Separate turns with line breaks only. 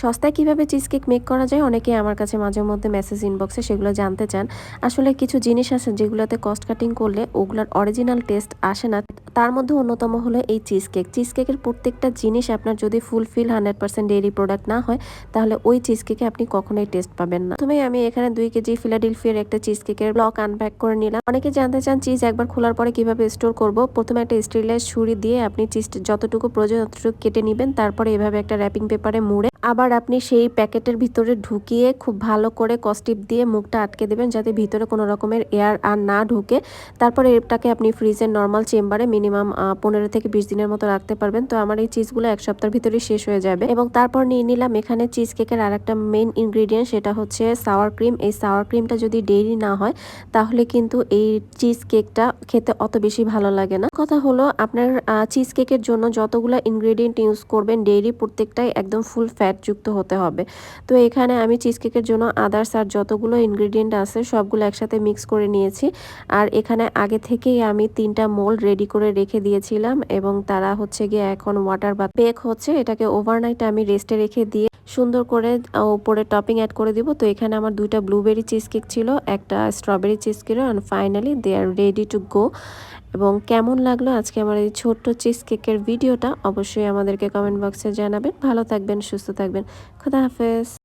সস্তায় কিভাবে cheese cake make করা যায় অনেকেই আমার কাছে মাঝে মধ্যে মেসেজ ইনবক্সে সেগুলো জানতে চান। আসলে কিছু জিনিস আছে যেগুলোতে কস্ট কাটিং করলে ওগুলোর অরিজিনাল টেস্ট আসে না। তার মধ্যে অন্যতম হলো এই চিজ কেক। চিজ কেকের প্রত্যেকটা জিনিস আপনার যদি ফুলফিল 100% ডেইরি প্রোডাক্ট না হয়, তাহলে ওই চিজ কেকে আপনি কখনোই টেস্ট পাবেন না। প্রথমে আমি এখানে 2 কেজি ফিলাডেলফিয়ার একটা চিজ কেকের ব্লক আনপ্যাক করে নিলাম। অনেকে জানতে চান চিজ একবার খোলার পরে কিভাবে স্টোর করব। প্রথমে একটা স্টেরিলাইজ ছুরি দিয়ে আপনি চিজ যতটুকু প্রয়োজন ততটুকু কেটে নেবেন। তারপরে এভাবে একটা র্যাপিং পেপারে মুড়ে আবার আপনি সেই প্যাকেটের ভিতরে ঢুকিয়ে খুব ভালো করে কস্টিপ দিয়ে মুখটা আটকে দেবেন, যাতে ভিতরে কোনো রকমের এয়ার আর না ঢুকে। তারপরে এটাকে আপনি ফ্রিজের নর্মাল চেম্বারে মিনিমাম 15 থেকে 20 দিনের মতো রাখতে পারবেন। তো আমার এই চিজগুলো 1 সপ্তাহের ভিতরেই শেষ হয়ে যাবে। এবং তারপর নিয়ে নিলাম এখানে চিজ কেকের আরেকটা মেইন ইনগ্রেডিয়েন্ট, সেটা হচ্ছে সাওয়ার ক্রিম। এই সাওয়ার ক্রিমটা যদি ডেইরি না হয়, তাহলে কিন্তু এই চিজ কেকটা খেতে অত বেশি ভালো লাগে না। কথা হলো, আপনার চিজ কেকের জন্য যতগুলো ইনগ্রেডিয়েন্ট ইউজ করবেন ডেইরি প্রত্যেকটাই একদম ফুল ফ্যাট যুক্ত হতে হবে। তো এখানে আমি চিজ কেকের জন্য আদার্স আর যতগুলো ইনগ্রেডিয়েন্ট আছে সবগুলো একসাথে মিক্স করে নিয়েছি। আর এখানে আগে থেকেই আমি 3টা মোল্ড রেডি করে রেখে দিয়েছিলাম এবং তারা হচ্ছে গিয়ে এখন ওয়াটার বা বেক হচ্ছে। এটাকে ওভারনাইট আমি রেস্টে রেখে দিয়ে সুন্দর করে উপরে টপিং অ্যাড করে দিব। তো এখানে আমার 2টা ব্লুবেরি চিজ কেক ছিল, একটা strawberry cheese cake, and finally they are ready to go. এবং কেমন লাগলো আজকে আমার এই ছোট্ট চিজ কেকের ভিডিওটা অবশ্যই আমাদেরকে কমেন্ট বক্সে জানাবেন। ভালো থাকবেন, সুস্থ থাকবেন। খোদা হাফেজ।